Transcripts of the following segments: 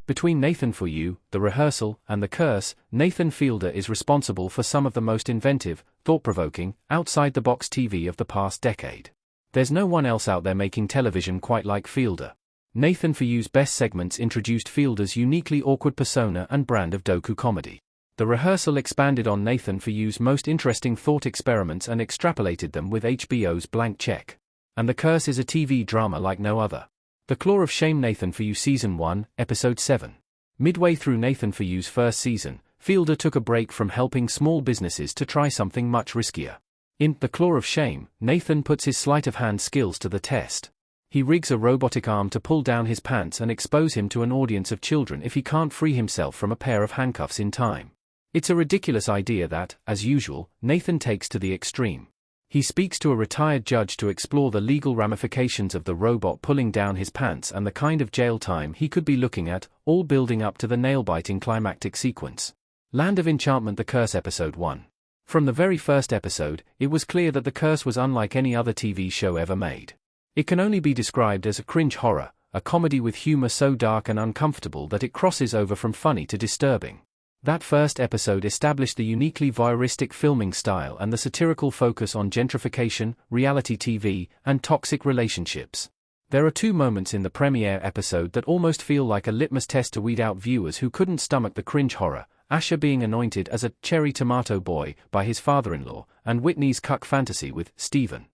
Between Nathan For You, The Rehearsal, and The Curse, Nathan Fielder is responsible for some of the most inventive, thought-provoking, outside-the-box TV of the past decade. There's no one else out there making television quite like Fielder. Nathan For You's best segments introduced Fielder's uniquely awkward persona and brand of doku comedy. The Rehearsal expanded on Nathan For You's most interesting thought experiments and extrapolated them with HBO's Blank Check. And The Curse is a TV drama like no other. The Claw of Shame. Nathan For You Season 1, Episode 7. Midway through Nathan For You's first season, Fielder took a break from helping small businesses to try something much riskier. In The Claw of Shame, Nathan puts his sleight-of-hand skills to the test. He rigs a robotic arm to pull down his pants and expose him to an audience of children if he can't free himself from a pair of handcuffs in time. It's a ridiculous idea that, as usual, Nathan takes to the extreme. He speaks to a retired judge to explore the legal ramifications of the robot pulling down his pants and the kind of jail time he could be looking at, all building up to the nail-biting climactic sequence. Land of Enchantment. The Curse. Episode 1. From the very first episode, it was clear that The Curse was unlike any other TV show ever made. It can only be described as a cringe horror, a comedy with humor so dark and uncomfortable that it crosses over from funny to disturbing. That first episode established the uniquely voyeuristic filming style and the satirical focus on gentrification, reality TV, and toxic relationships. There are two moments in the premiere episode that almost feel like a litmus test to weed out viewers who couldn't stomach the cringe horror: Asher being anointed as a cherry tomato boy by his father-in-law, and Whitney's cuck fantasy with Stephen.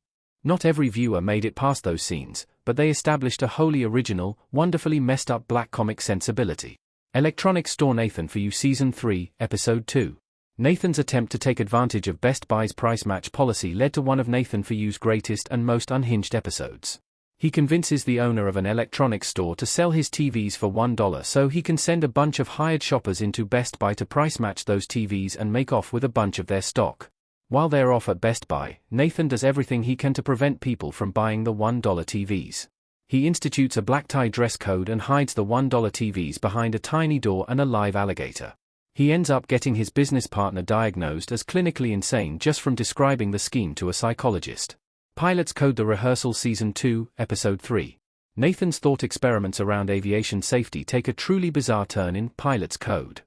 Not every viewer made it past those scenes, but they established a wholly original, wonderfully messed up black comic sensibility. Electronics Store. Nathan For You Season 3, Episode 2. Nathan's attempt to take advantage of Best Buy's price match policy led to one of Nathan For You's greatest and most unhinged episodes. He convinces the owner of an electronics store to sell his TVs for $1 so he can send a bunch of hired shoppers into Best Buy to price match those TVs and make off with a bunch of their stock. While they're off at Best Buy, Nathan does everything he can to prevent people from buying the $1 TVs. He institutes a black tie dress code and hides the $1 TVs behind a tiny door and a live alligator. He ends up getting his business partner diagnosed as clinically insane just from describing the scheme to a psychologist. Pilot's Code. The Rehearsal Season 2, Episode 3. Nathan's thought experiments around aviation safety take a truly bizarre turn in Pilot's Code.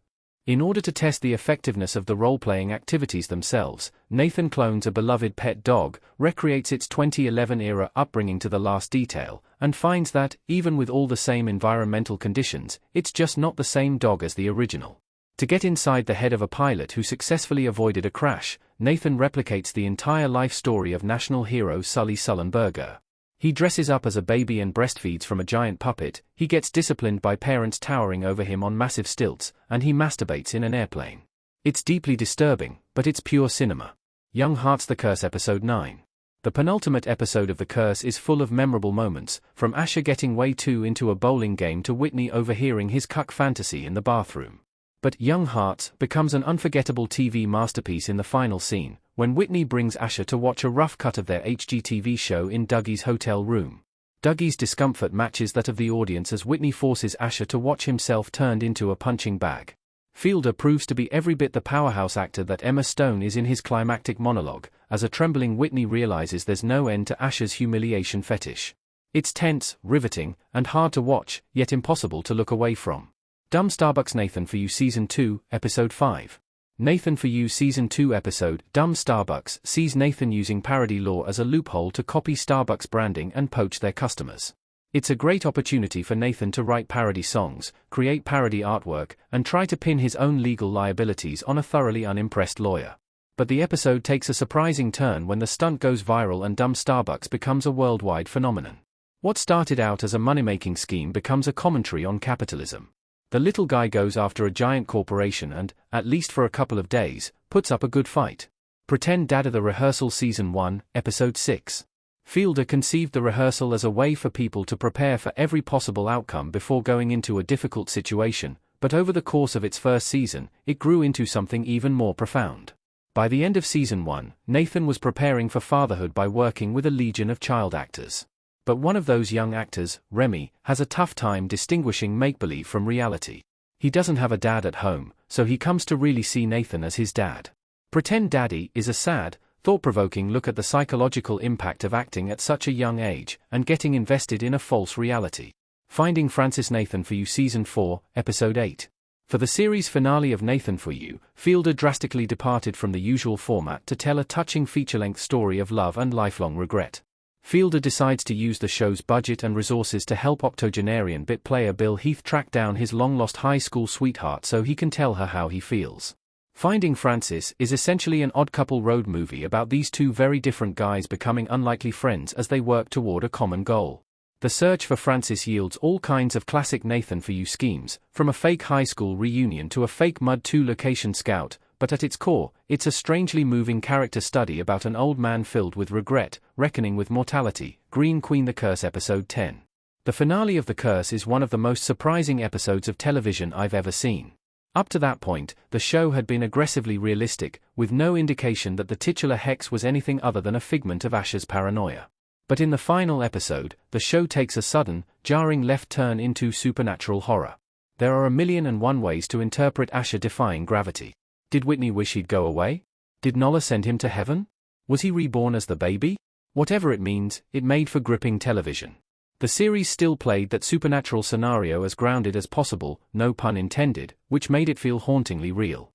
In order to test the effectiveness of the role-playing activities themselves, Nathan clones a beloved pet dog, recreates its 2011-era upbringing to the last detail, and finds that, even with all the same environmental conditions, it's just not the same dog as the original. To get inside the head of a pilot who successfully avoided a crash, Nathan replicates the entire life story of national hero Sully Sullenberger. He dresses up as a baby and breastfeeds from a giant puppet, he gets disciplined by parents towering over him on massive stilts, and he masturbates in an airplane. It's deeply disturbing, but it's pure cinema. Young Hearts. The Curse. Episode 9. The penultimate episode of The Curse is full of memorable moments, from Asher getting way too into a bowling game to Whitney overhearing his cuck fantasy in the bathroom. But Young Hearts becomes an unforgettable TV masterpiece in the final scene, when Whitney brings Asher to watch a rough cut of their HGTV show in Dougie's hotel room. Dougie's discomfort matches that of the audience as Whitney forces Asher to watch himself turned into a punching bag. Fielder proves to be every bit the powerhouse actor that Emma Stone is in his climactic monologue, as a trembling Whitney realizes there's no end to Asher's humiliation fetish. It's tense, riveting, and hard to watch, yet impossible to look away from. Dumb Starbucks. Nathan For You Season 2, Episode 5. Nathan For You Season 2 episode, Dumb Starbucks, sees Nathan using parody law as a loophole to copy Starbucks branding and poach their customers. It's a great opportunity for Nathan to write parody songs, create parody artwork, and try to pin his own legal liabilities on a thoroughly unimpressed lawyer. But the episode takes a surprising turn when the stunt goes viral and Dumb Starbucks becomes a worldwide phenomenon. What started out as a money-making scheme becomes a commentary on capitalism. The little guy goes after a giant corporation and, at least for a couple of days, puts up a good fight. Pretend Dada. The Rehearsal Season 1, Episode 6. Fielder conceived The Rehearsal as a way for people to prepare for every possible outcome before going into a difficult situation, but over the course of its first season, it grew into something even more profound. By the end of Season 1, Nathan was preparing for fatherhood by working with a legion of child actors. But one of those young actors, Remy, has a tough time distinguishing make-believe from reality. He doesn't have a dad at home, so he comes to really see Nathan as his dad. Pretend Daddy is a sad, thought-provoking look at the psychological impact of acting at such a young age, and getting invested in a false reality. Finding Francis Nathan For You Season 4, Episode 8. For the series finale of Nathan For You, Fielder drastically departed from the usual format to tell a touching feature-length story of love and lifelong regret. Fielder decides to use the show's budget and resources to help octogenarian bit player Bill Heath track down his long-lost high school sweetheart so he can tell her how he feels. Finding Francis is essentially an odd couple road movie about these two very different guys becoming unlikely friends as they work toward a common goal. The search for Francis yields all kinds of classic Nathan For You schemes, from a fake high school reunion to a fake Mud 2 location scout, but at its core, it's a strangely moving character study about an old man filled with regret, reckoning with mortality. Green Queen The Curse Episode 10. The finale of The Curse is one of the most surprising episodes of television I've ever seen. Up to that point, the show had been aggressively realistic, with no indication that the titular hex was anything other than a figment of Asher's paranoia. But in the final episode, the show takes a sudden, jarring left turn into supernatural horror. There are 1,000,001 ways to interpret Asher defying gravity. Did Whitney wish he'd go away? Did Nola send him to heaven? Was he reborn as the baby? Whatever it means, it made for gripping television. The series still played that supernatural scenario as grounded as possible, no pun intended, which made it feel hauntingly real.